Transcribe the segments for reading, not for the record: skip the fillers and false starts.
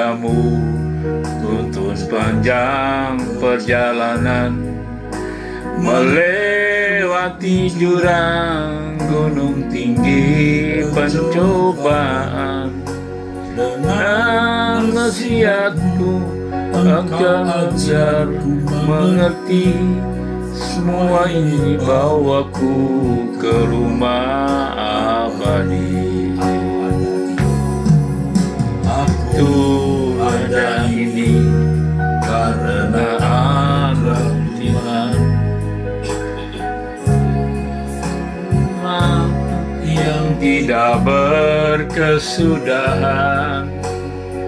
setiamu, tuntun panjang perjalanan, melewati jurang gunung tinggi pencobaan. Dengan nasihatku akan ajarku mengerti, semua ini bawaku ke rumah abadi. Aku ada ini karena anak Tuhan yang tidak berkesudahan.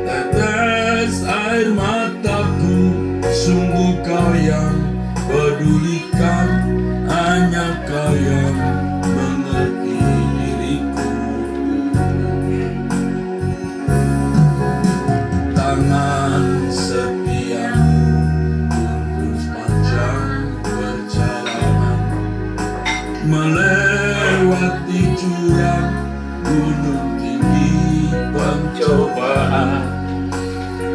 Tetes air mataku, sungguh kau yang pedulikan, hanya kau yang mengerti diriku. Tangan setiamu untuk sepanjang perjalanan, melewati jurang gunung tinggi pencobaan.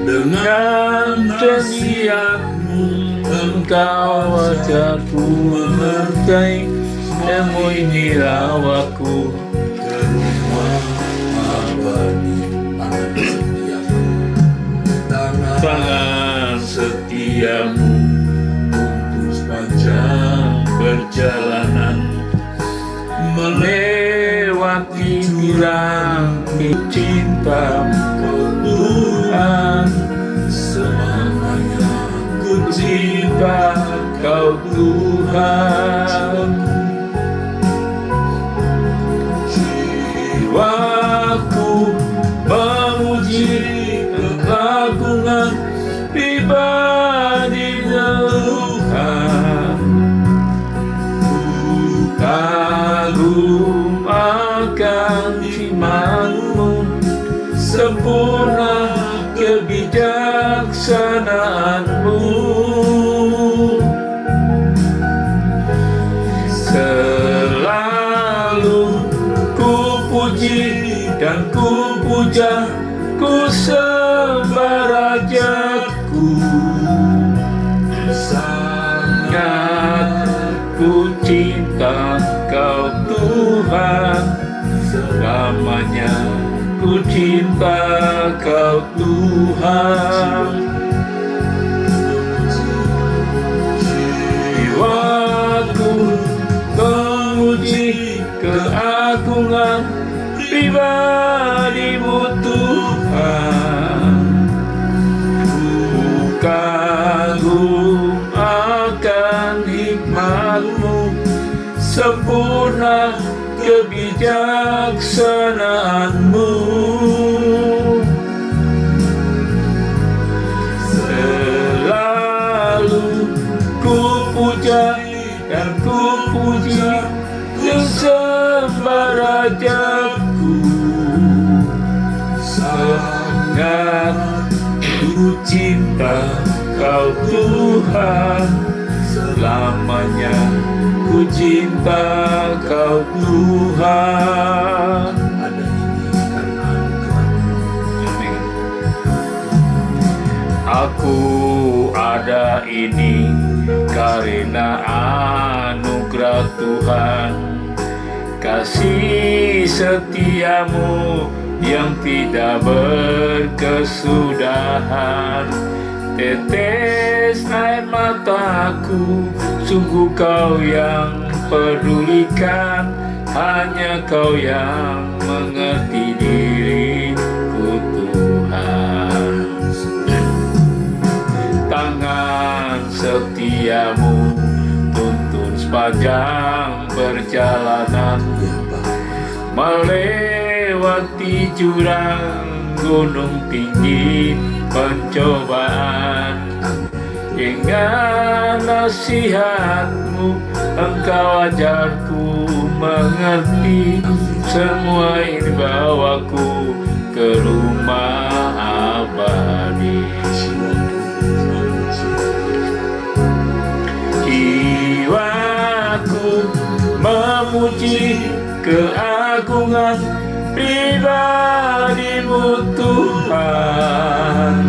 Dengan nasihatmu engkau ajarku mengerti, semua ini bawaku ke rumah abadi. Tangan setiamu untuk sepanjang perjalanan, melewati jurang cintamu Tuhan. Selamanya ku cinta kau Tuhan. Jiwaku memuji keagungan pribadi Tuhan. Ku kagum akan firman-Mu, sempurna kebijaksanaan-Mu. Selalu ku puji dan ku puja, ku sembah Rajaku. Sangat ku cinta kau Tuhan, selamanya ku cinta kau Tuhan. Jiwaku memuji keagungan pribadi-Mu Tuhan. Ku kagum akan hikmat-Mu, sempurna kebijaksanaan-Mu. Selalu ku puja dan ku puji, ku sembah Rajaku. Sangat ku cinta kau Tuhan, selamanya ku cinta kau Tuhan. Aku ada ini karena anugerah Tuhan, kasih setiamu yang tidak berkesudahan. Tetes air mataku, sungguh kau yang pedulikan, hanya kau yang mengerti diriku Tuhan. Tangan setiamu tuntun sepanjang perjalanan, melewati jurang gunung tinggi pencobaan. Dengan nasihat-Mu engkau ajarku mengerti, semua ini bawaku ke rumah abadi. Jiwaku memuji keagungan pribadi-Mu Tuhan.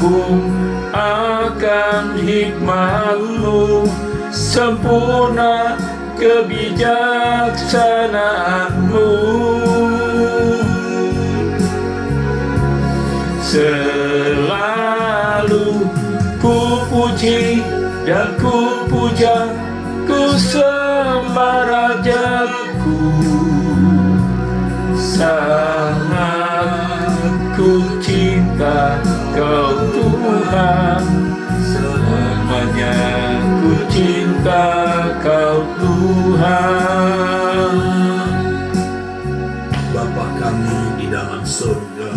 Agung akan hikmat-Mu, sempurna kebijaksanaan-Mu. Selalu ku puji dan ku puja, ku sembah Rajaku. Sangat ku cinta Kau Tuhan, selamanya ku cinta Kau Tuhan. Bapa kami di dalam surga,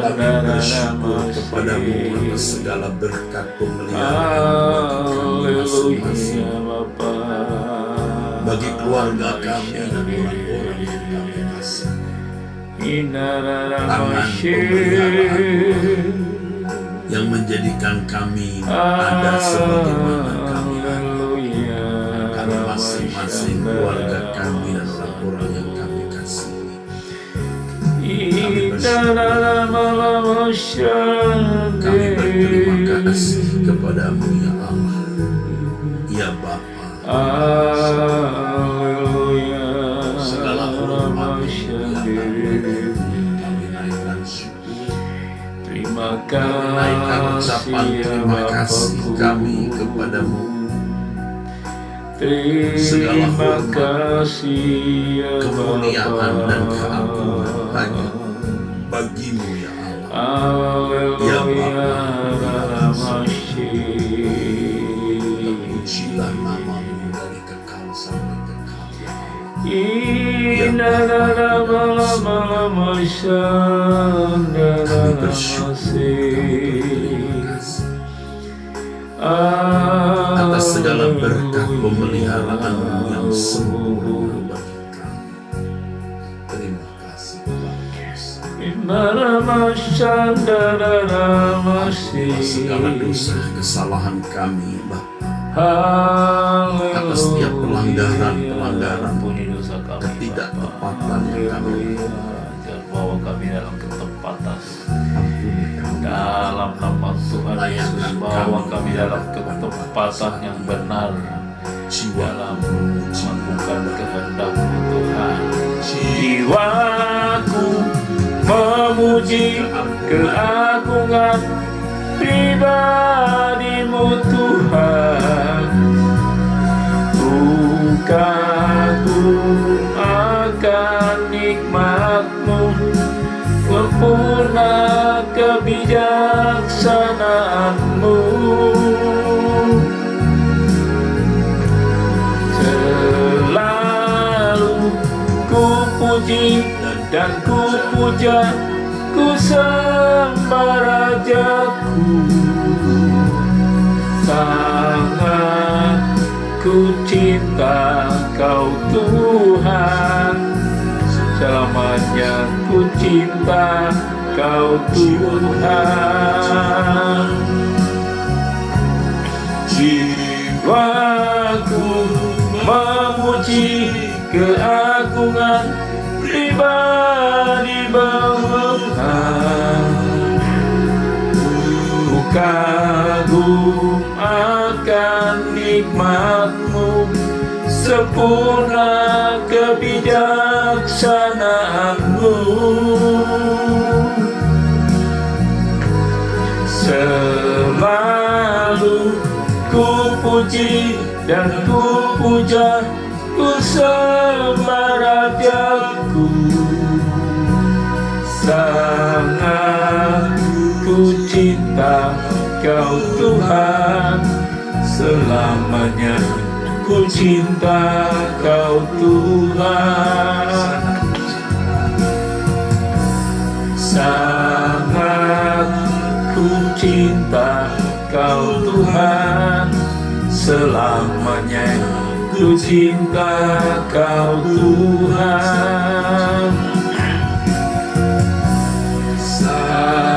kami bersyukur kepadamu atas segala berkat pemeliharaan kami masing-masing, bagi keluarga kami dan orang-orang yang kami kasih. Tangan pemeliharaan yang menjadikan kami ada sebagaimana kami ada, karena masing-masing keluarga kami dan orang-orang yang kami kasih. Kami berterima kasih kepadamu ya Allah, ya Bapa. Segala hormat kami naikkan syukur, naikkan ucapan terima kasih kami kepadamu. Segala hormat, kemuliaan dan keagungan hanya bagimu ya Allah, ya Bapa. Terpujilah namamu dari kekal sampai kekal ya Allah, ya Bapa. Kami bersyukur, kami berterima kasih atas segala berkat pemeliharaan-Mu yang sempurna bagi kami. Terima kasih atas segala dosa kesalahan kami Bapa, atas setiap pelanggaran ketidaktepatan yang kami bawa kami dalam ketepatan. ampuni kami. Dalam nama Tuhan Yesus, bawa kami dalam ketepatan yang benar, dalam melakukan kehendak-Mu Tuhan. Jiwaku memuji keagungan pribadi-Mu Tuhan. Kagum akan nikmat-Mu, sempurna kebijaksanaan-Mu. Selalu ku puji dan ku puja, ku sembah Rajaku. Sangat ku cinta Kau Tuhan, selamanya ku cinta Kau Tuhan. Jiwaku memuji keagungan pribadi-Mu. Ku kagum akan nikmat-Mu, sempurna kebijaksanaan-Mu. Selalu ku puji dan ku puja, ku sembah Rajaku. Sangat ku cinta Kau Tuhan, selamanya ku cinta Kau Tuhan. Sangat ku cinta Kau Tuhan, selamanya ku cinta Kau Tuhan.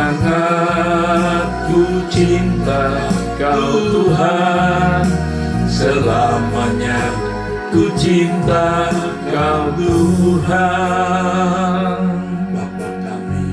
Sangat ku cinta Kau Tuhan, selamanya ku cinta Kau Tuhan. Bapa kami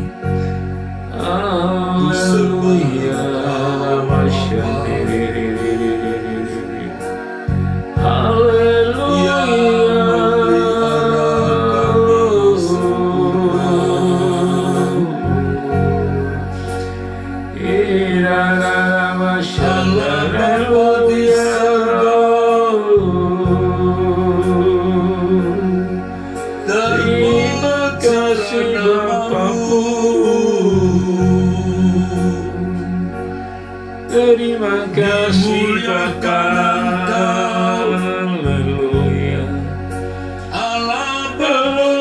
kasih Bapa-Ku. Terima kasih Bapa. Haleluya. Allah kami.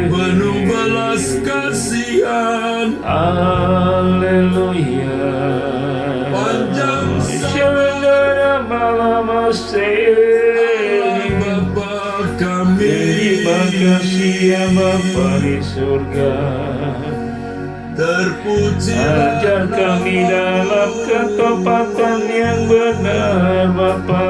Penuh belas kasihan. Haleluya. Panjang saudara malam Bapa kami. Terima kasih ya Bapa di surga. Terpujilah Ajar kami dalam ketepatan yang benar Bapa.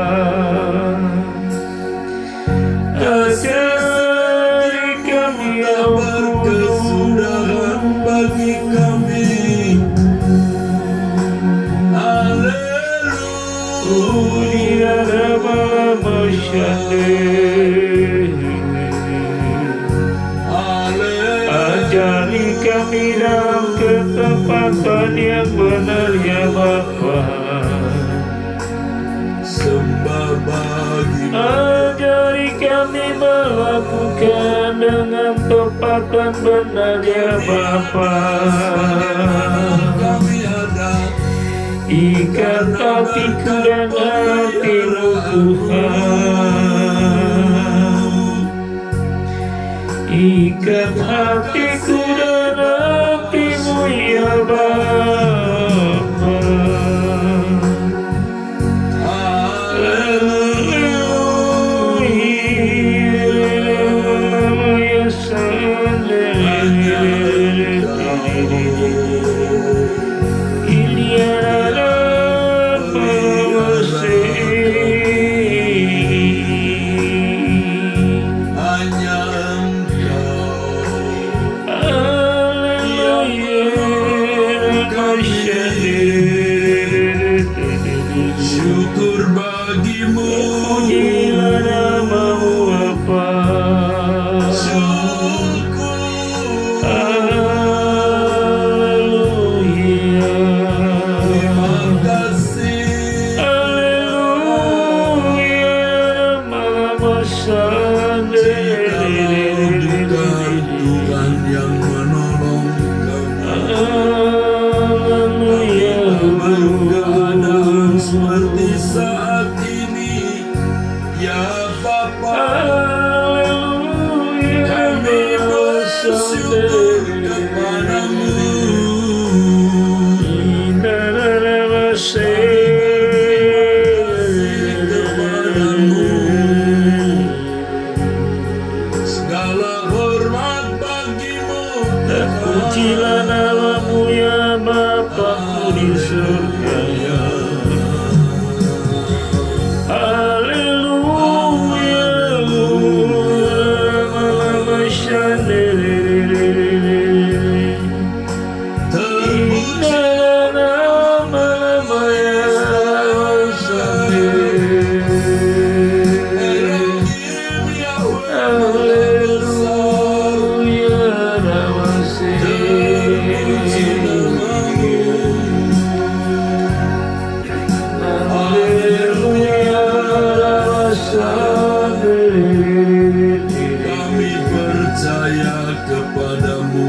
Ajari kami Roh berkesudahan bagi kami. Haleluya. Ajari kami dalam ketepatan yang benar ya Bapa. Sembah bagi Ajari kami melakukan dengan tepat dan benar ya Bapa. kami ada. Ikat hatiku dan hatimu Tuhan. Ikat hatiku dan hatimu ya Bapa. Hanya syukur bagimu. Pujilah namamu Bapa. Syukur. Haleluya. Terima kasih. Haleluya. Malam Bukan Tuhan yang menolong kami. Haleluya. Baru keadaan seperti saat ini, ya Bapa. Haleluya. Kami bersyukur kepadamu. Segala hormat bagimu. Terpujilah namamu ya Bapa-Ku di surga. Haleluya. Malam Kami percaya kepadamu.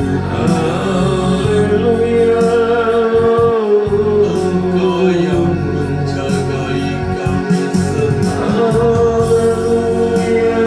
Engkau yang menjagai kami semua. Haleluya.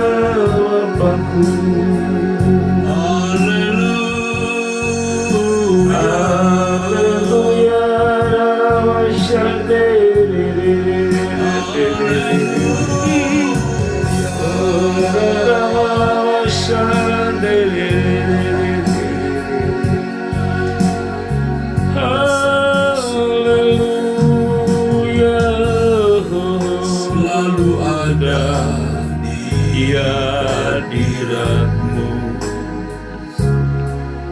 Selalu ada di hadiratmu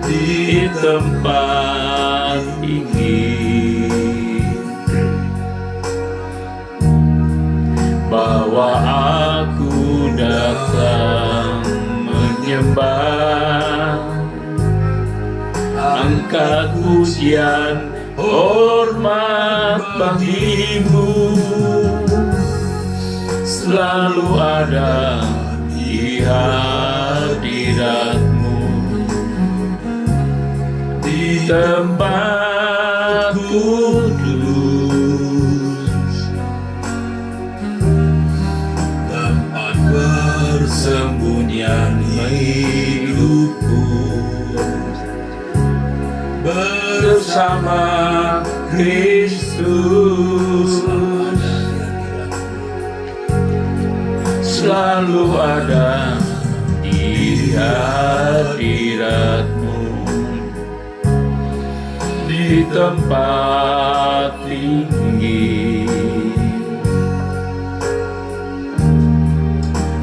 di tempat ini, bahwa aku datang menyembah, angkat pujian hormat bagimu, selalu ada di hadiratmu, di tempat kudus, tempat persembunyian hidupku, bersama Kristus, selalu ada di hadiratmu, di tempat tinggi,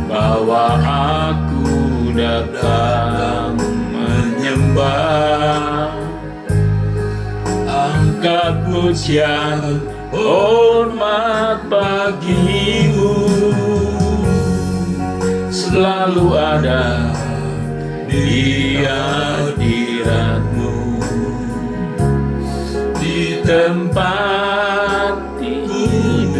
bahwa aku datang menyembah, angkat pujian hormat bagimu, selalu ada di hadiratmu, di tempat kudus,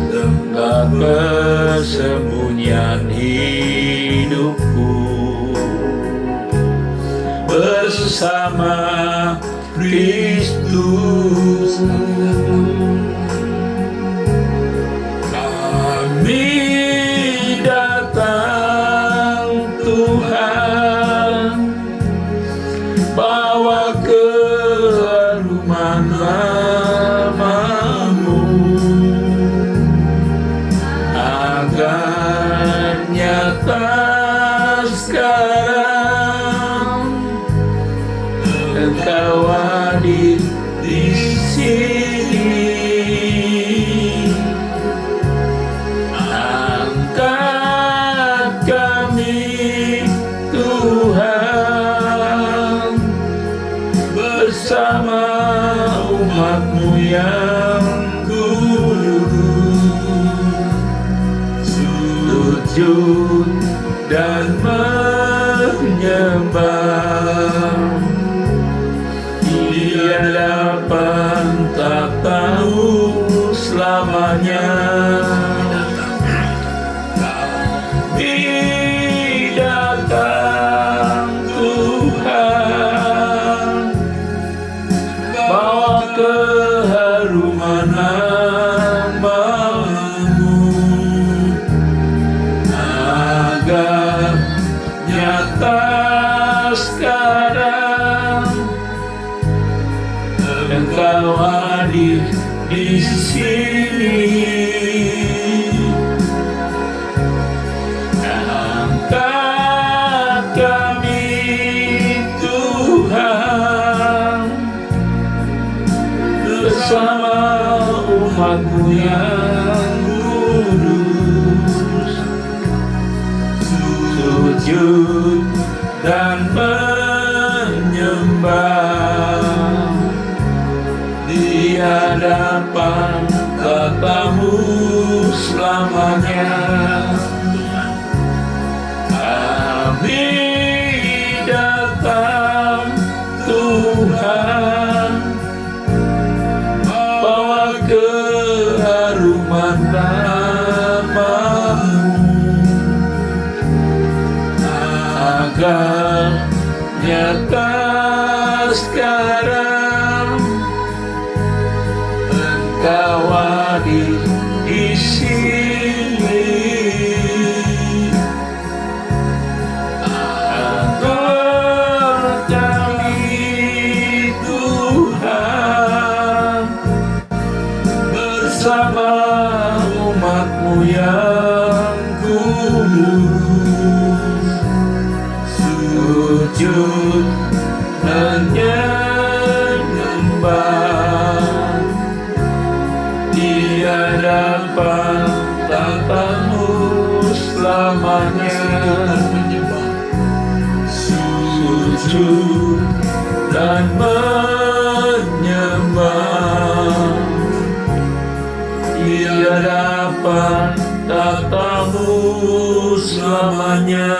tempat persembunyian hidupku, bersama Kristus. Kami datang Tuhan, bawa keharuman nama-Mu, agar nyata sekarang Engkau hadir di sini. Angkat kami Tuhan, bersama umat-Mu yang kudus, sujud dan menyembah di hadapan tata-Mu selamanya. Kami datang Tuhan, bawa keharuman nama-Mu, agar nyata sekarang Engkau hadir di sini. Angkat kami Tuhan, bersama umat-Mu yang kudus, sujud dan menyembah di hadapan tata-Mu selamanya. Kami datang Tuhan, bawa keharuman nama-Mu, agar nyata sekarang Engkau hadir di sini. Angkat kami Tuhan, bersama umat-Mu yang kudus, sujud dan menyembah di hadapan tata-Mu selamanya. Sujud dan menyembah di hadapan tata-Mu selamanya.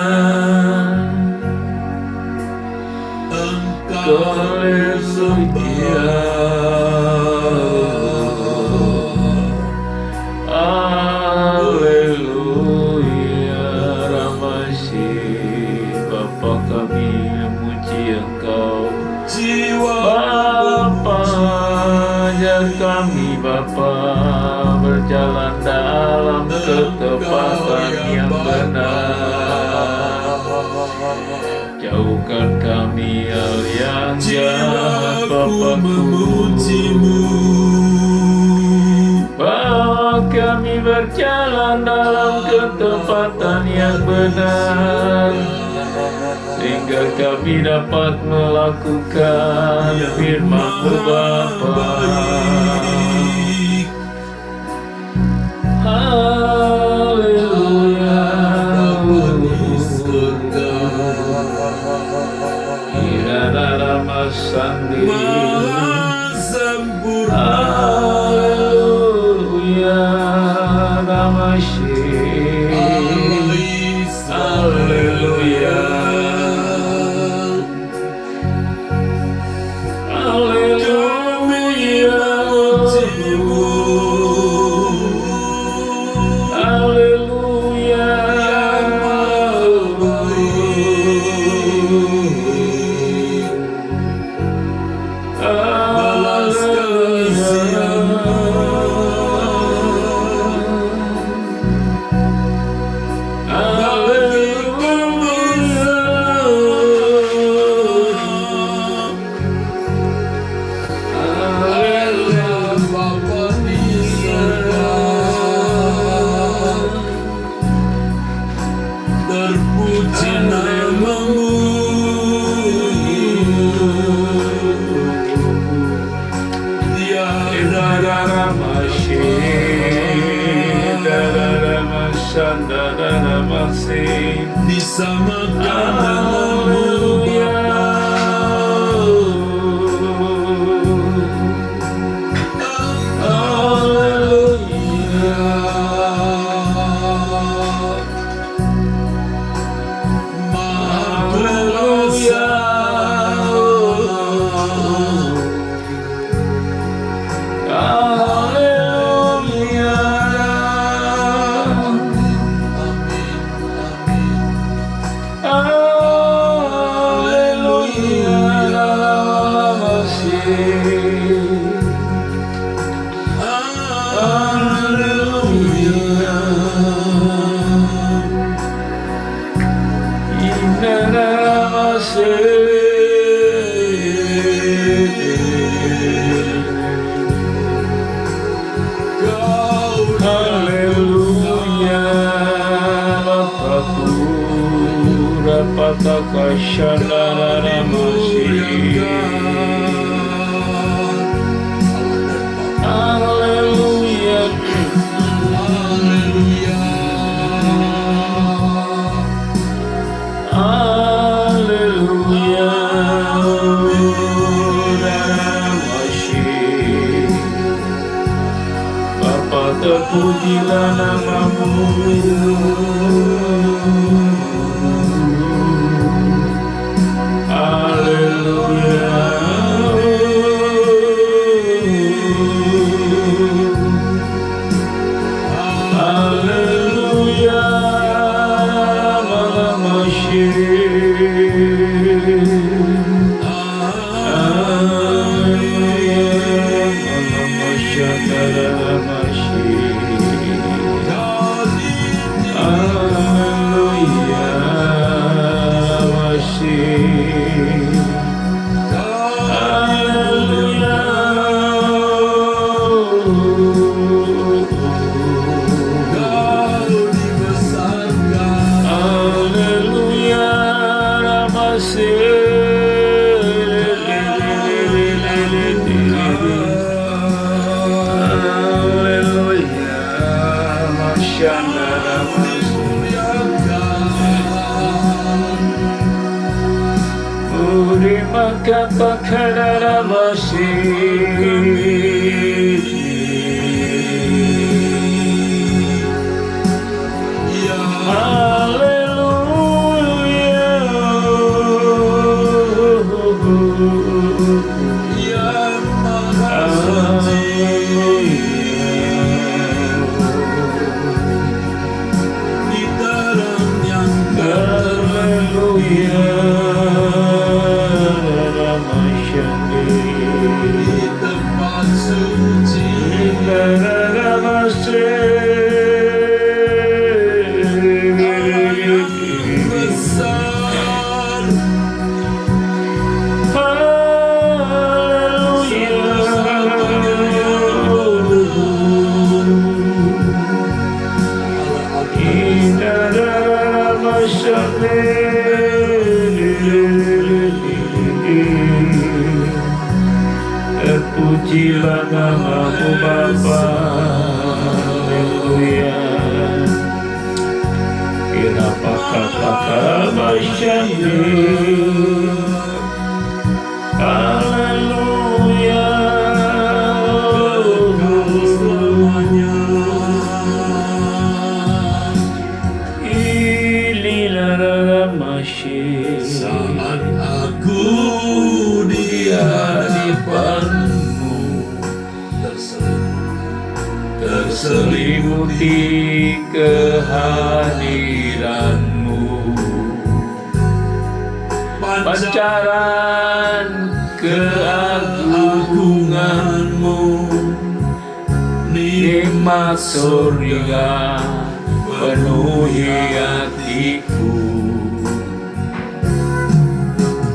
Haleluya, Ramasih. Bapa kami memuji Engkau. Bapa, ajar kami Bapa berjalan dalam ketepatan yang benar. Jauhkan kami hal yang jahat Bapakku. Bawa kami berjalan dalam ketepatan yang benar, sehingga kami dapat melakukan firman-Mu Bapa. Haleluya. Irara masandiri. Haleluya. Namasyih. Haleluya. Terpuji nama-Mu, disamakan dengan-Mu Haleluya, Bapakku, Rapataka Shandara Masih. Haleluya, Haleluya, Masih. Bapa, terpujilah nama-Mu. Haleluya. Haleluya. Kata kadara masih. Haleluya. terpujilah nama-Mu Bapa. Haleluya. Irapakapaka Basyandi. Haleluya. Ililara masih Saat aku di hadapan-Mu terselimuti kehadiran-Mu, pancaran keagungan-Mu, nikmat surga penuhi hatiku.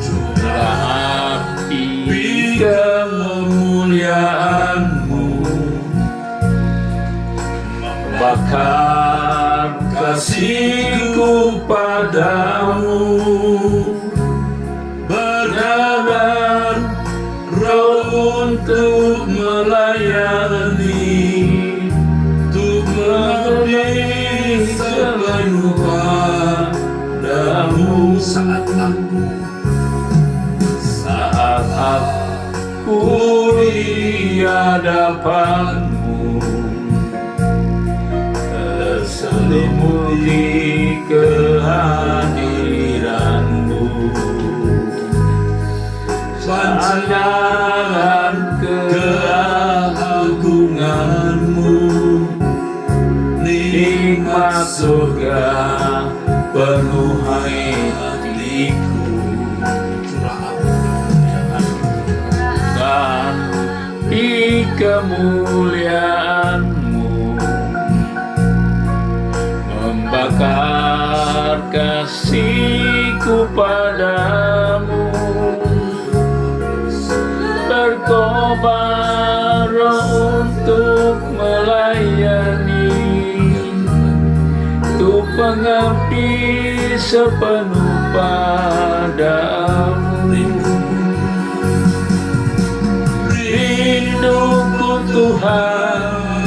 Curah api kemuliaan-Mu, bakar kasihku padamu, berdabar roh untuk melayani, untuk mengabdi sepenuh padamu. Saat aku di hadapan-Mu terselimuti kehadiran-Mu, pancaran keagungan-Mu, nikmat surga penuhi hatiku. Dan di kemuliaan-Mu membakar kasihku padamu, berkobar untuk melayani, untuk mengabdi sepenuh padamu. Rinduku Tuhan,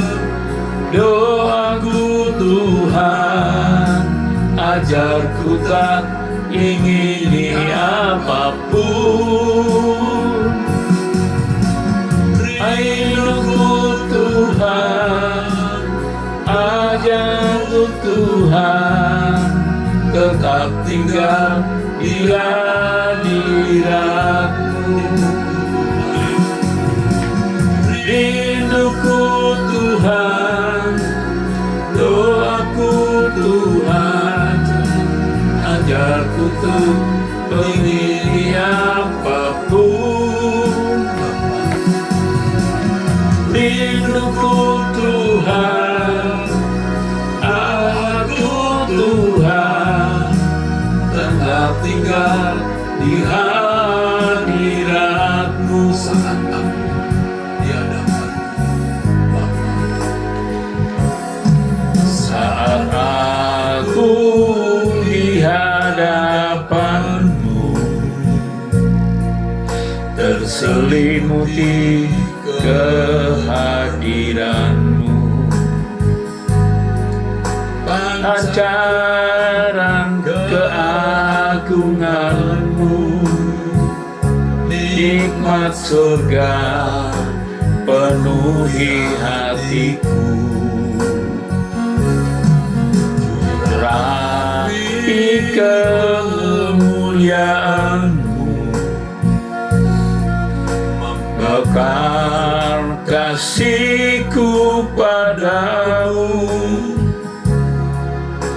doaku Tuhan, ajarku tak ingini apapun. Rinduku Tuhan, ajarku Tuhan, tetap tinggal di hadirat-Mu. Rinduku Tuhan, doaku Tuhan, ajarku tuh memilih apapun. Rinduku Tuhan, aku Tuhan, tetap tinggal di hadirat-Mu. Saat aku di hadapan Bapa. Saat aku di hadapan-Mu terselimuti kehadiran-Mu, pancaran keagungan-Mu, nikmat surga penuhi hatiku. Rapi kemuliaan-Mu, bakar kasihku padamu,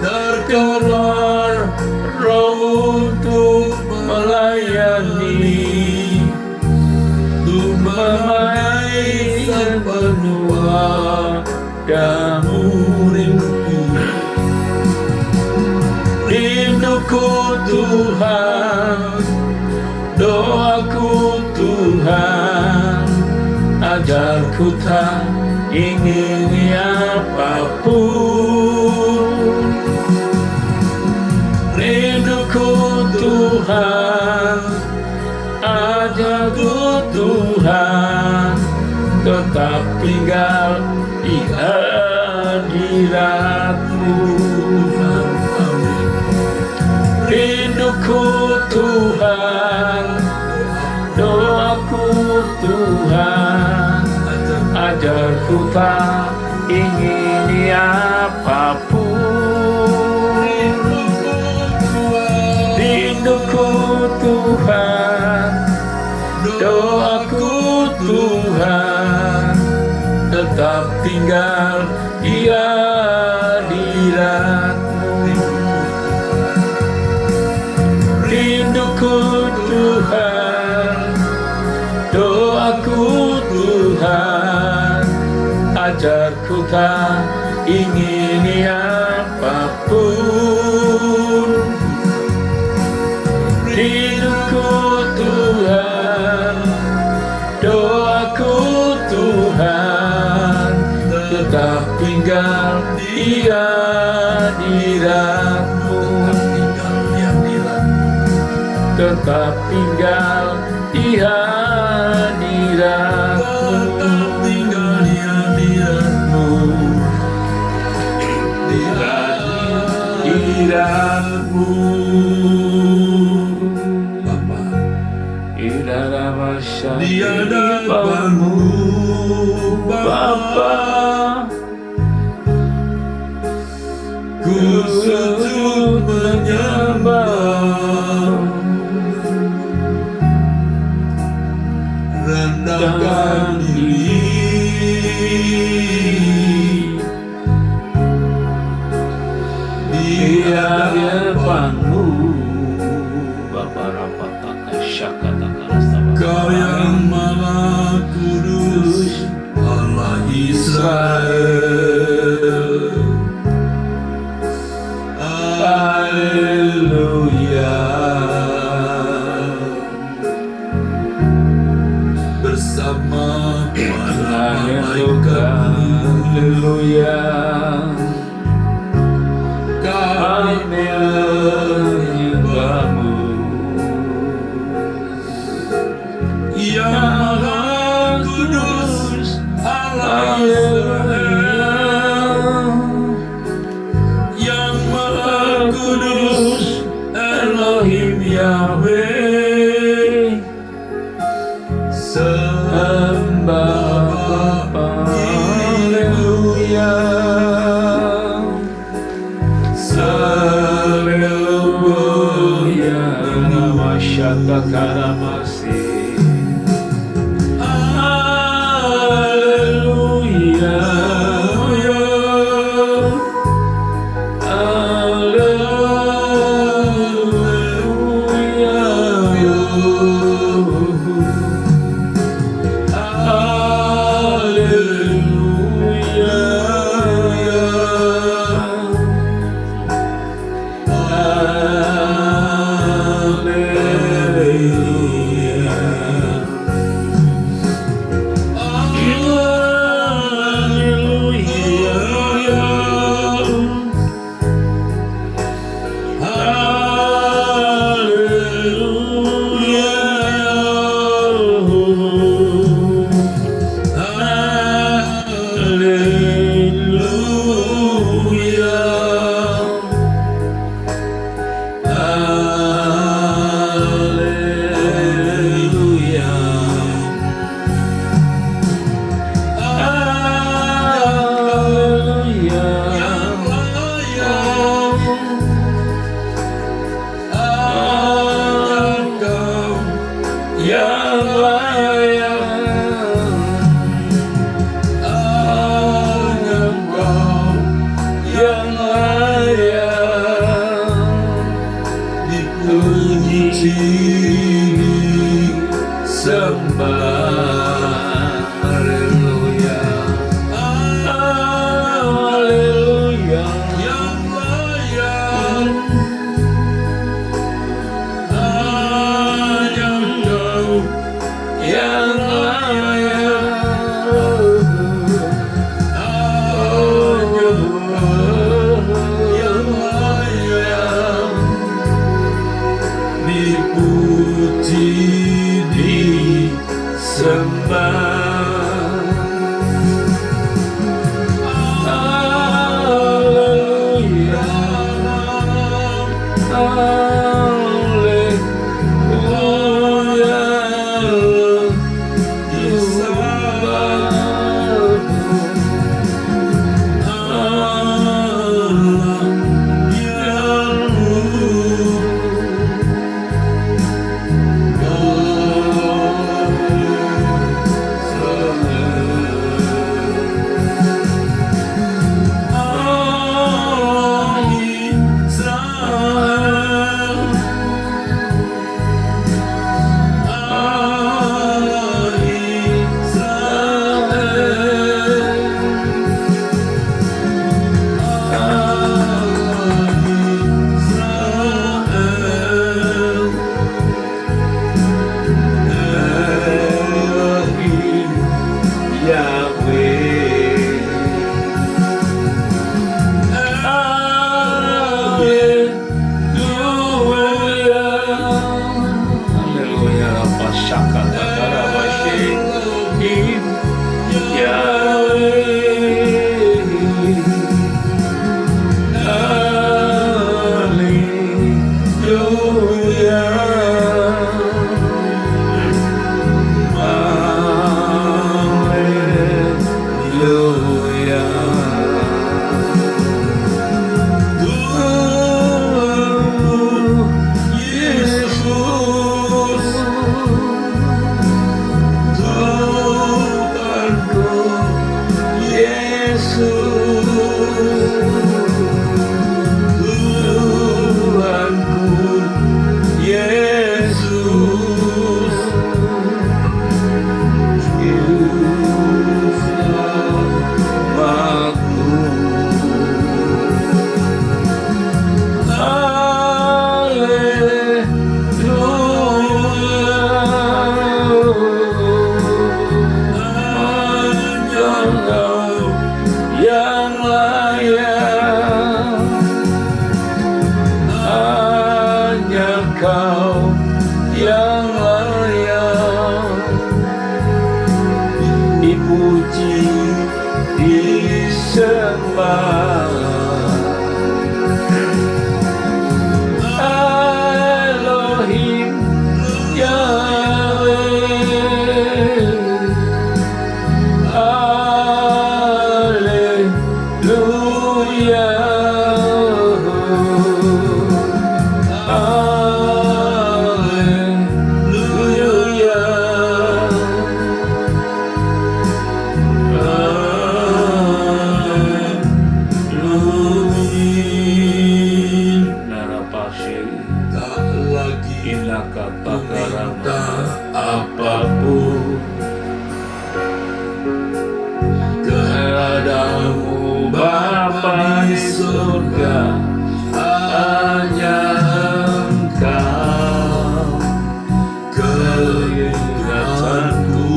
terkeluar roh untuk melayani, untuk melayani sepenuh padamu. Rinduku Tuhan, doaku Tuhan, ajarku tak ingin apapun. Rinduku Tuhan, ajarku Tuhan, tetap tinggal di hadirat-Mu. Rinduku Tuhan, doaku Tuhan, ajarku tak ingini apapun. Rinduku Tuhan, doaku Tuhan, tetap tinggal di hadirat-Mu. Rinduku Tuhan, doaku Tuhan, ajarku tak ingini apapun. Rinduku Tuhan, doaku Tuhan, tetap tinggal di hadirat-Mu. Tetap tinggal di hadirat-Mu. Hadirat-Mu. Bapa, di hadapan-Mu, Bapa, ku sujud menyembah, rendahkan diri di hadapan-Mu. Bapa rapataka syakataka rasa. Kau yang Maha Kudus, Allah Israel. Haleluya. Bersama para malaikat-Mu, Haleluya. kami menyembah-Mu. Yang Maha Kudus, Allah Israel. Yang Maha Kudus, Elohim Yahweh. Sembah Bapa. Haleluya. Haleluya. Nama syatakaramasi. Haleluya. Shakata Karabashe apapun kepadamu Bapa di surga, hanya Engkau keingatanku,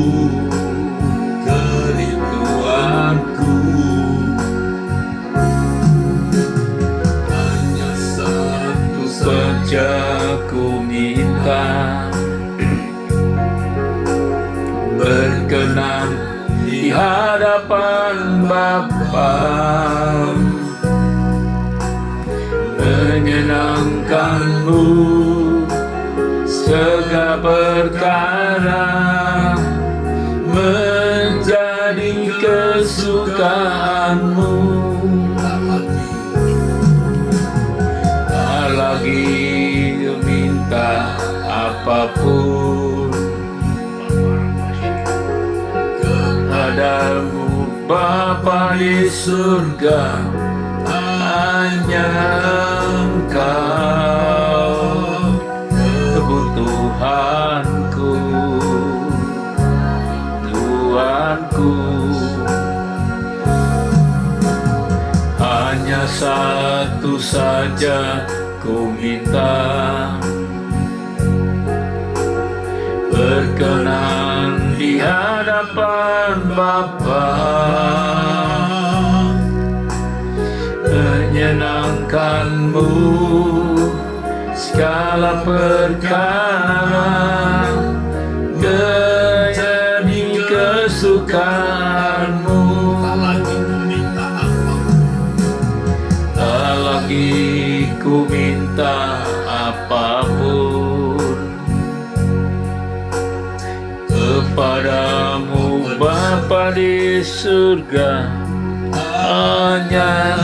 kerinduanku. Hanya satu saja ku minta, berkenan di hadapan Bapa, menyenangkan-Mu segala perkara, menjadi kesukaan-Mu. Tak lagi minta apapun kepadamu Bapa di surga, hanya Engkau kebutuhanku, Tuhanku. Hanya satu saja ku minta, berkenan di hadapan Bapa, menyenangkan-Mu segala perkara, menjadi kesukaan-Mu. Tak lagi ku minta apapun kepadamu Bapa di surga, hanya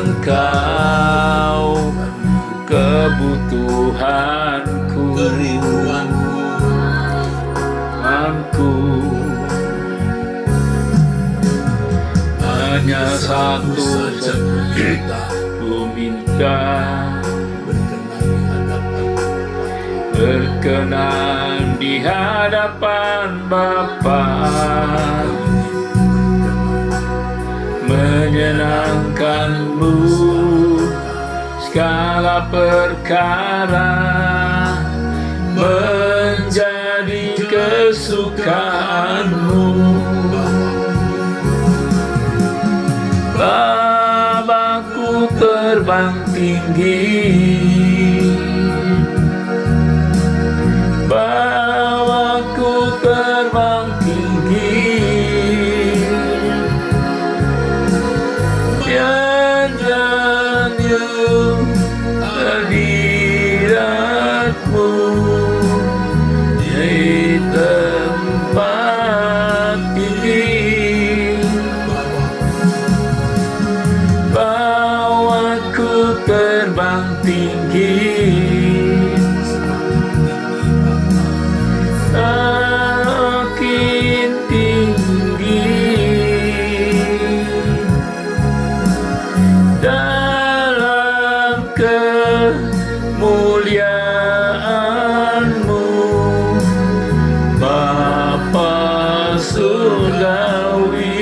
Engkau kebutuhanku, Tuhanku. Hanya satu saja ku minta, berkenan di hadapan Bapa, menyenangkan-Mu segala perkara, menjadi kesukaan-Mu. Bapakku terbang tinggi, bawa terbang tinggi, nyanyi hadiratmu di tempat tinggi. Bawaku terbang tinggi, makin tinggi dalam kemuliaan-Mu, Bapa surgawi.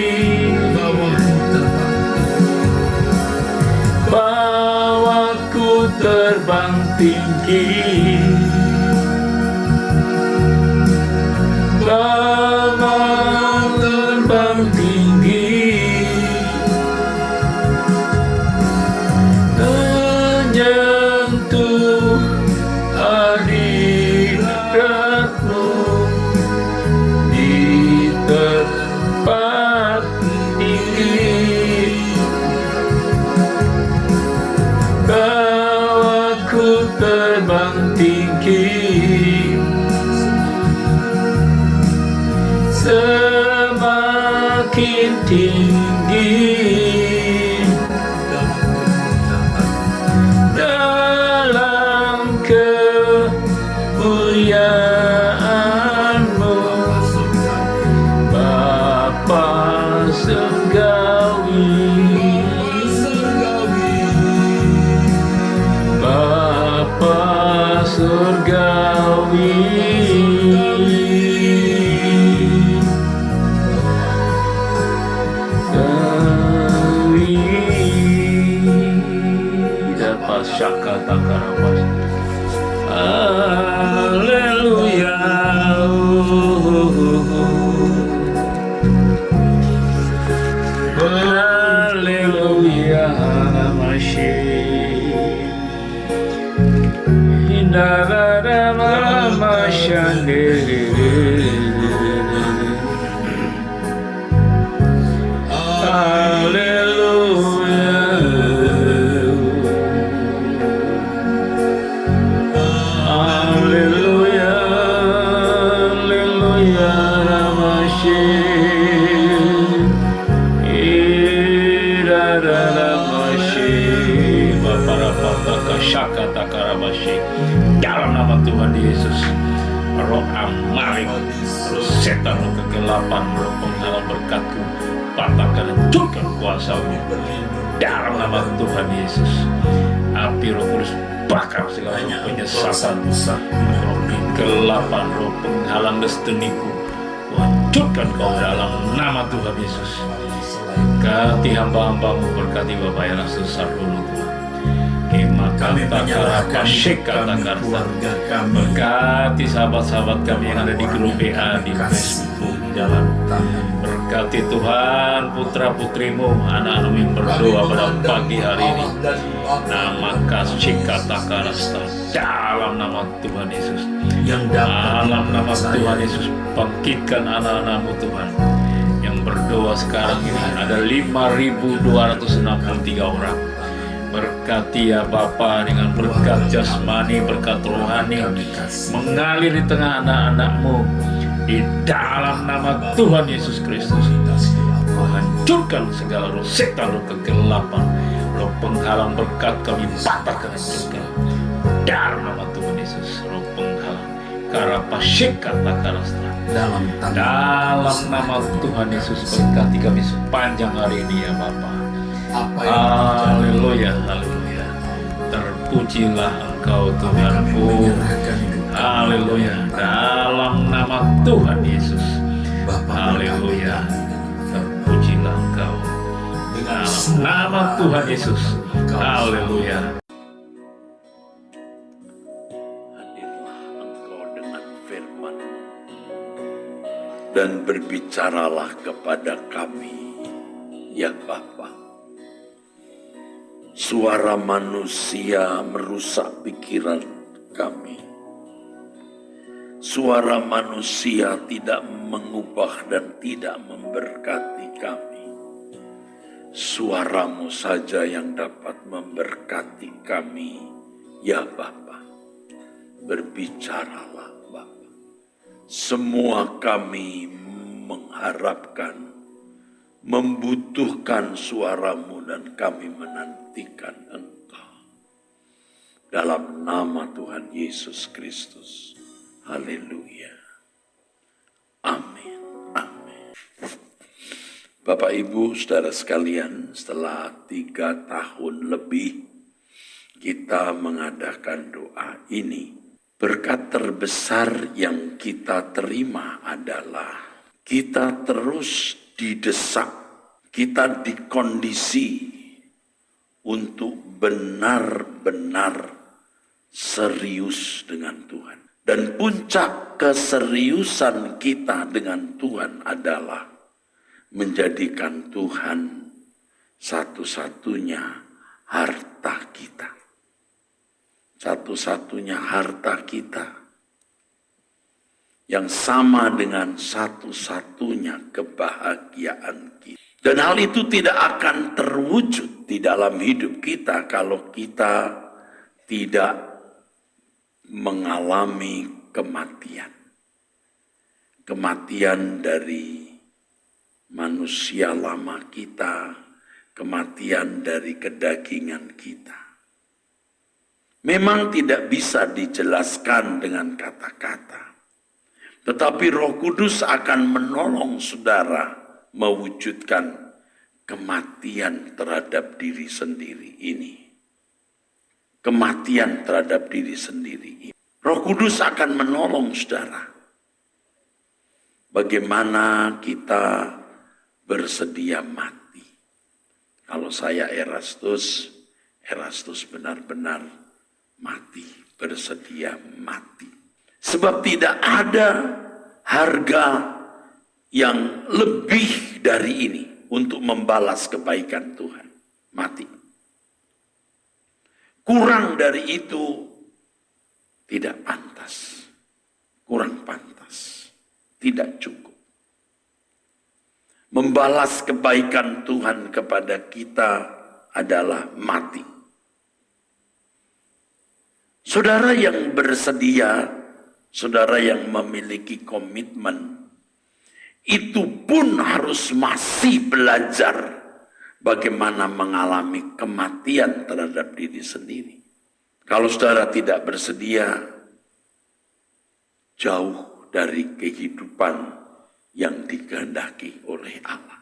Bawaku terbang tinggi, terbang tinggi, menyentuh hadirat-Mu di tempat tinggi. Bawaku terbang tinggi, semakin tinggi dalam kemuliaan-Mu, Bapa surgawi. Bapa surgawi. Syaka takarapas. Haleluya. Haleluya. Masih Indara mama shandere. Dalam nama Tuhan Yesus, roh amaling, roh setan, roh kegelapan, roh penghalang berkat-Ku, patahkan, hancurkan kuasa-Mu. Dalam nama Tuhan Yesus, api Roh Kudus bakar segala roh penyesatan, roh kegelapan, roh penghalang destiniku, hancurkan Kau dalam nama Tuhan Yesus. Berkati hamba-hamba-Mu, berkati Bapak yang susah dulu Tuhan. Kami menyerahkan keluarga kami, berkati sahabat-sahabat kami yang ada di grup WA, di Facebook, di dalam berkati Tuhan putra-putrimu, anak-anak yang berdoa pada pagi hari ini. Nama kasih kata karasta dalam nama Tuhan Yesus, dalam nama Tuhan Yesus, bangkitkan anak-anak-Mu Tuhan yang berdoa sekarang ini. Ada 5.263 orang. Berkati ya Bapa dengan berkat jasmani, berkat rohani mengalir di tengah anak-anak-Mu di dalam nama Tuhan Yesus Kristus. Hancurkan segala roh setan, roh kegelapan, roh penghalang berkat kami patahkan, hancurkan dalam nama Tuhan Yesus. Roh penghalang karapasika takarasta dalam nama Tuhan Yesus, berkati kami sepanjang hari ini ya Bapa. Haleluya, haleluya. Terpujilah Engkau Tuhanku. Haleluya. Dalam nama Tuhan Yesus. Haleluya. Terpujilah Engkau. Dalam nama Tuhan Yesus. Haleluya. Hadirlah Engkau dengan firman dan berbicaralah kepada kami, ya Bapa. Suara manusia merusak pikiran kami. Suara manusia tidak mengubah dan tidak memberkati kami. Suaramu saja yang dapat memberkati kami, ya Bapa. Berbicaralah Bapa. Semua kami mengharapkan, membutuhkan suaramu dan kami menantikan Engkau. Dalam nama Tuhan Yesus Kristus. Haleluya. Amin. Amin. Bapak Ibu saudara sekalian, setelah 3 tahun lebih kita mengadakan doa ini, berkat terbesar yang kita terima adalah kita terus didesak, kita dikondisi untuk benar-benar serius dengan Tuhan. Dan puncak keseriusan kita dengan Tuhan adalah menjadikan Tuhan satu-satunya harta kita. Satu-satunya harta kita. Yang sama dengan satu-satunya kebahagiaan kita. Dan hal itu tidak akan terwujud di dalam hidup kita kalau kita tidak mengalami kematian. Kematian dari manusia lama kita, kematian dari kedagingan kita. Memang tidak bisa dijelaskan dengan kata-kata. Tetapi Roh Kudus akan menolong saudara mewujudkan kematian terhadap diri sendiri ini. Kematian terhadap diri sendiri ini. Roh Kudus akan menolong saudara. Bagaimana kita bersedia mati. Kalau saya Erastus benar-benar mati, bersedia mati. Sebab tidak ada harga yang lebih dari ini untuk membalas kebaikan Tuhan. Mati. Kurang dari itu tidak pantas. Kurang pantas. Tidak cukup. Membalas kebaikan Tuhan kepada kita adalah mati. Saudara yang bersedia, saudara yang memiliki komitmen, itu pun harus masih belajar bagaimana mengalami kematian terhadap diri sendiri. Kalau saudara tidak bersedia, jauh dari kehidupan yang dikehendaki oleh Allah.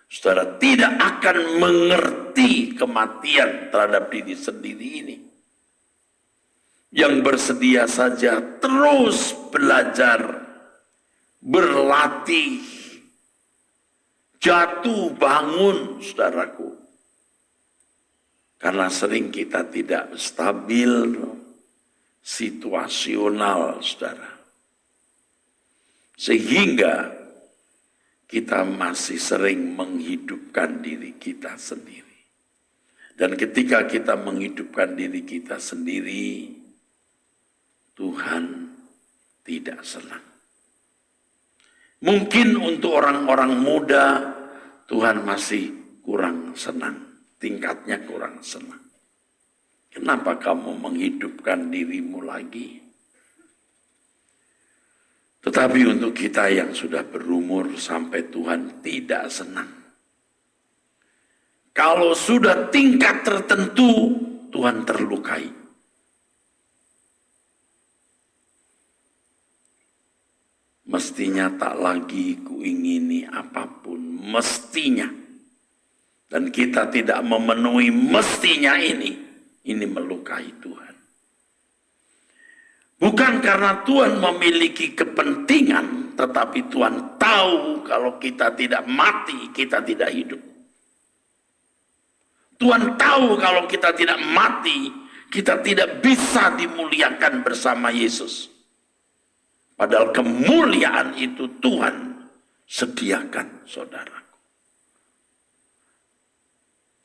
Saudara tidak akan mengerti kematian terhadap diri sendiri ini. Yang bersedia saja terus belajar, berlatih, jatuh bangun, saudaraku. Karena sering kita tidak stabil, situasional, saudara. Sehingga kita masih sering menghidupkan diri kita sendiri. Dan ketika kita menghidupkan diri kita sendiri, Tuhan tidak senang. Mungkin untuk orang-orang muda, Tuhan masih kurang senang. Tingkatnya kurang senang. Kenapa kamu menghidupkan dirimu lagi? Tetapi untuk kita yang sudah berumur sampai Tuhan tidak senang. Kalau sudah tingkat tertentu, Tuhan terlukai. Mestinya tak lagi kuingini apapun, mestinya. Dan kita tidak memenuhi mestinya ini melukai Tuhan. Bukan karena Tuhan memiliki kepentingan, tetapi Tuhan tahu kalau kita tidak mati, kita tidak hidup. Tuhan tahu kalau kita tidak mati, kita tidak bisa dimuliakan bersama Yesus. Padahal kemuliaan itu Tuhan sediakan, saudaraku.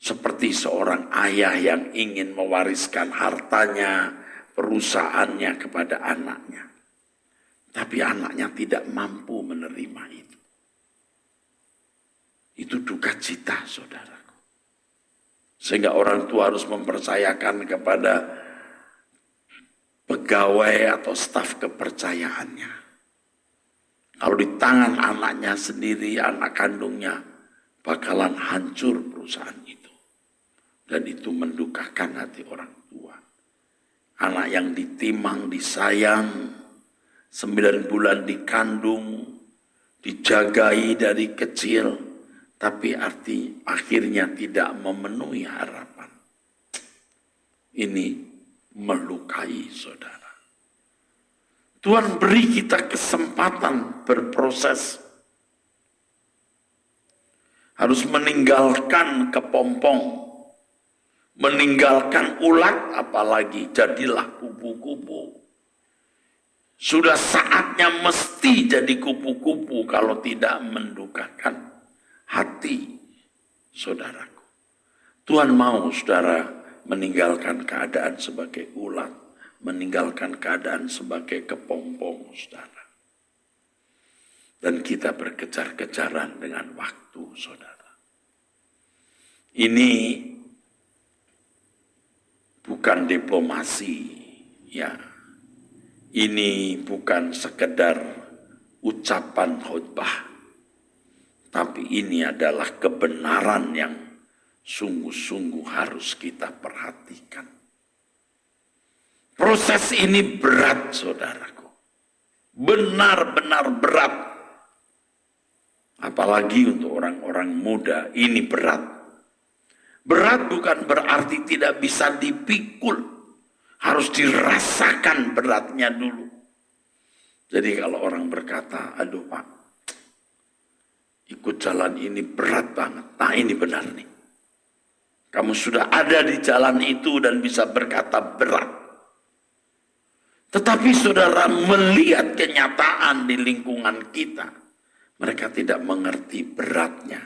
Seperti seorang ayah yang ingin mewariskan hartanya, perusahaannya kepada anaknya. Tapi anaknya tidak mampu menerima itu. Itu duka cita, saudaraku. Sehingga orang tua harus mempercayakan kepada pegawai atau staf kepercayaannya. Kalau di tangan anaknya sendiri, anak kandungnya, bakalan hancur perusahaan itu. Dan itu mendukakan hati orang tua. Anak yang ditimang, disayang, 9 bulan dikandung, dijagai dari kecil, tapi akhirnya tidak memenuhi harapan. Ini melukai saudara. Tuhan beri kita kesempatan berproses. Harus meninggalkan kepompong, meninggalkan ulat, apalagi jadilah kupu-kupu. Sudah saatnya mesti jadi kupu-kupu kalau tidak mendukakan hati saudaraku. Tuhan mau saudara meninggalkan keadaan sebagai ulat, meninggalkan keadaan sebagai kepompong saudara. Dan kita berkejar-kejaran dengan waktu saudara. Ini bukan diplomasi, ya. Ini bukan sekedar ucapan khotbah, tapi ini adalah kebenaran yang sungguh-sungguh harus kita perhatikan. Proses ini berat, saudaraku. Benar-benar berat. Apalagi untuk orang-orang muda, ini berat. Berat bukan berarti tidak bisa dipikul. Harus dirasakan beratnya dulu. Jadi kalau orang berkata, aduh Pak, ikut jalan ini berat banget. Nah ini benar nih. Kamu sudah ada di jalan itu dan bisa berkata berat. Tetapi saudara melihat kenyataan di lingkungan kita. Mereka tidak mengerti beratnya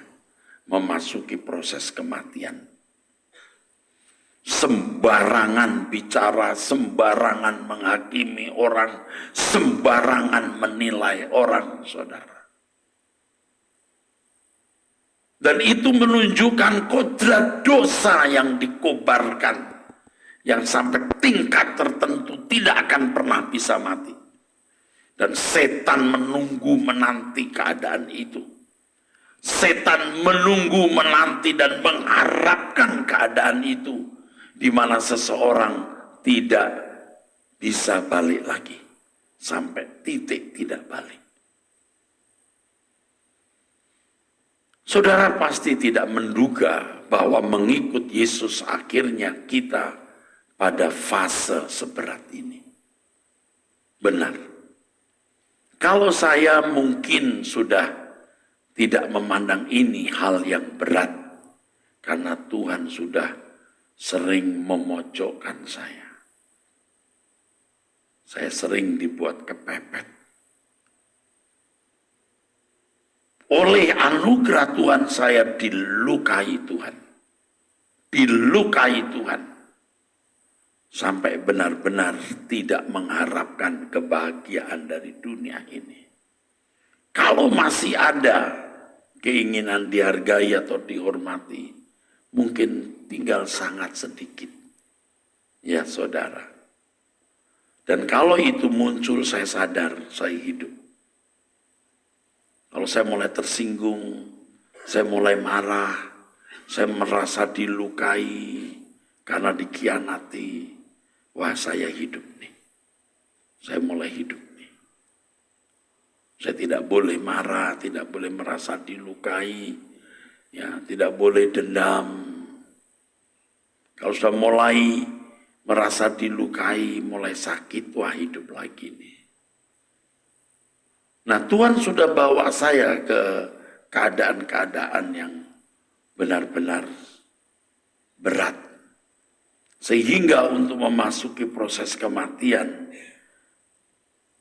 memasuki proses kematian. Sembarangan bicara, sembarangan menghakimi orang, sembarangan menilai orang, saudara. Dan itu menunjukkan kodrat dosa yang dikobarkan, yang sampai tingkat tertentu tidak akan pernah bisa mati. Dan setan menunggu menanti keadaan itu. Setan menunggu menanti dan mengharapkan keadaan itu, di mana seseorang tidak bisa balik lagi. Sampai titik tidak balik. Saudara pasti tidak menduga bahwa mengikut Yesus akhirnya kita pada fase seberat ini. Benar. Kalau saya mungkin sudah tidak memandang ini hal yang berat, karena Tuhan sudah sering memojokkan saya. Saya sering dibuat kepepet. Oleh anugerah Tuhan saya dilukai Tuhan. Dilukai Tuhan. Sampai benar-benar tidak mengharapkan kebahagiaan dari dunia ini. Kalau masih ada keinginan dihargai atau dihormati, mungkin tinggal sangat sedikit. Ya saudara. Dan kalau itu muncul, saya sadar, saya hidup. Kalau saya mulai tersinggung, saya mulai marah, saya merasa dilukai karena dikhianati. Wah, saya hidup nih. Saya mulai hidup nih. Saya tidak boleh marah, tidak boleh merasa dilukai, ya, tidak boleh dendam. Kalau sudah mulai merasa dilukai, mulai sakit, wah hidup lagi nih. Nah, Tuhan sudah bawa saya ke keadaan-keadaan yang benar-benar berat. Sehingga untuk memasuki proses kematian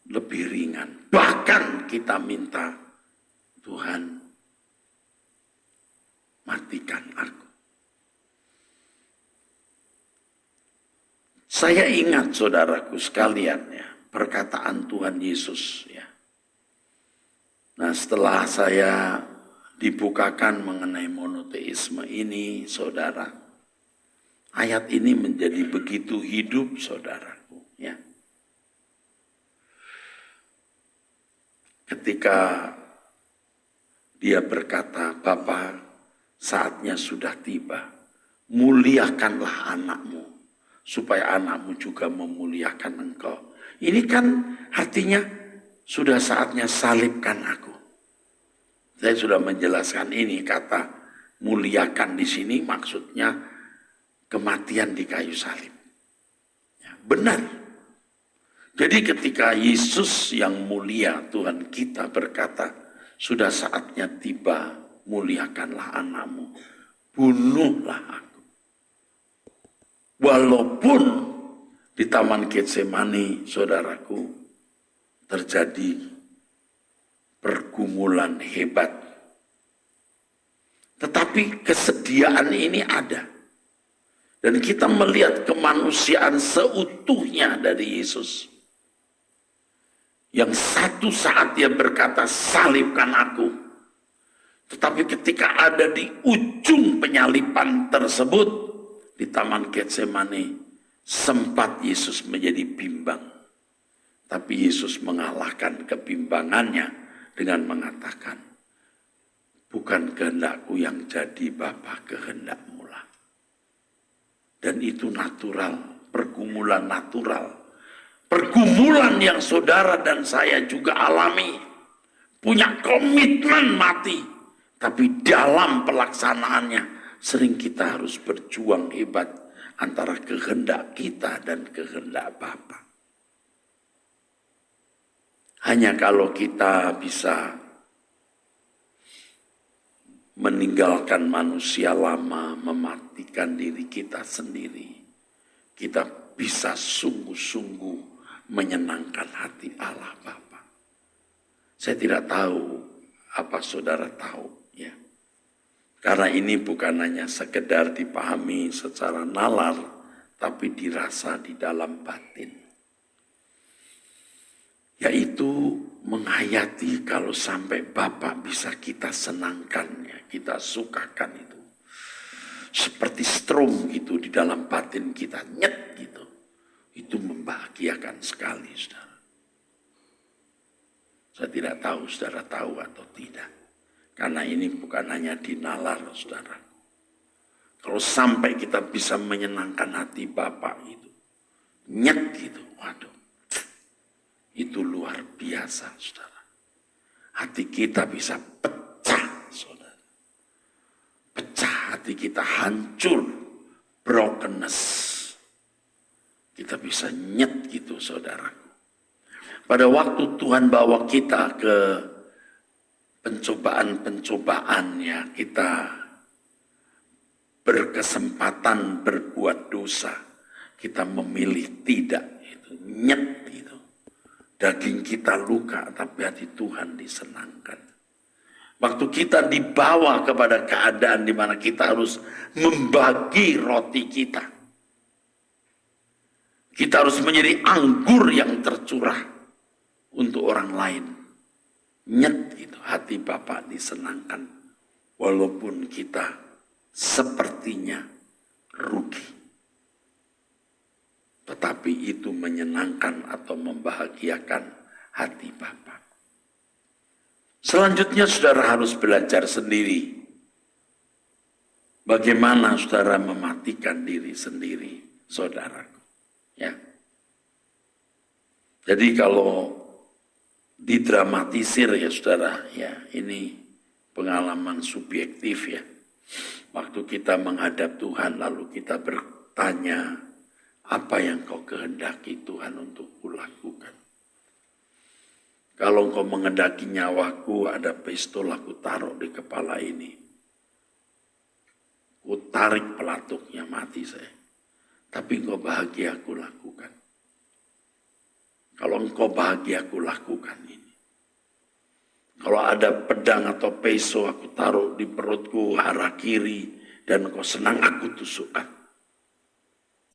lebih ringan. Bahkan kita minta, Tuhan, matikan aku. Saya ingat saudaraku sekalian ya, perkataan Tuhan Yesus ya. Nah, setelah saya dibukakan mengenai monoteisme ini, saudara, ayat ini menjadi begitu hidup, saudaraku, ya. Ketika dia berkata, Bapa, saatnya sudah tiba, muliakanlah anakmu, supaya anakmu juga memuliakan engkau. Ini kan artinya sudah saatnya salibkan aku. Saya sudah menjelaskan ini, kata muliakan di sini maksudnya kematian di kayu salib. Ya, benar. Jadi ketika Yesus yang mulia, Tuhan kita berkata, sudah saatnya tiba, muliakanlah anakmu, bunuhlah aku. Walaupun di Taman Getsemani, saudaraku, terjadi pergumulan hebat. Tetapi kesediaan ini ada. Dan kita melihat kemanusiaan seutuhnya dari Yesus. Yang satu saat dia berkata, salibkan aku. Tetapi ketika ada di ujung penyalipan tersebut, di Taman Getsemani, sempat Yesus menjadi bimbang. Tapi Yesus mengalahkan kebimbangannya dengan mengatakan, bukan kehendakku yang jadi, Bapa, kehendakmu lah. Dan itu natural, pergumulan natural. Pergumulan yang saudara dan saya juga alami. Punya komitmen mati. Tapi dalam pelaksanaannya, sering kita harus berjuang hebat antara kehendak kita dan kehendak Bapa. Hanya kalau kita bisa meninggalkan manusia lama, mematikan diri kita sendiri, kita bisa sungguh-sungguh menyenangkan hati Allah Bapa. Saya tidak tahu apa saudara tahu, ya. Karena ini bukan hanya sekedar dipahami secara nalar, tapi dirasa di dalam batin. Yaitu menghayati kalau sampai Bapa bisa kita senangkan, ya, kita sukakan itu. Seperti strom gitu di dalam batin kita, nyet gitu. Itu membahagiakan sekali, saudara. Saya tidak tahu saudara tahu atau tidak. Karena ini bukan hanya di nalar, saudara. Kalau sampai kita bisa menyenangkan hati Bapa itu, nyet gitu, waduh. Itu luar biasa, saudara. Hati kita bisa pecah, saudara. Pecah, hati kita hancur, brokenness. Kita bisa nyet gitu, saudaraku. Pada waktu Tuhan bawa kita ke pencobaan-pencobaan, ya, kita berkesempatan berbuat dosa. Kita memilih tidak, itu nyet gitu. Daging kita luka, tapi hati Tuhan disenangkan. Waktu kita dibawa kepada keadaan di mana kita harus membagi roti kita. Kita harus menjadi anggur yang tercurah untuk orang lain. Nyet itu hati Bapa disenangkan. Walaupun kita sepertinya rugi. Tetapi itu menyenangkan atau membahagiakan hati Bapa. Selanjutnya saudara harus belajar sendiri. Bagaimana saudara mematikan diri sendiri, saudaraku. Ya. Jadi kalau didramatisir, ya saudara, ya ini pengalaman subjektif, ya. Waktu kita menghadap Tuhan lalu kita bertanya, apa yang kau kehendaki Tuhan untuk kulakukan? Kalau engkau menghendaki nyawaku, ada pistol aku taruh di kepala ini. Ku tarik pelatuknya, mati saya. Tapi engkau bahagia aku lakukan. Kalau engkau bahagia aku lakukan ini. Kalau ada pedang atau pisau aku taruh di perutku arah kiri dan engkau senang aku tusukkan.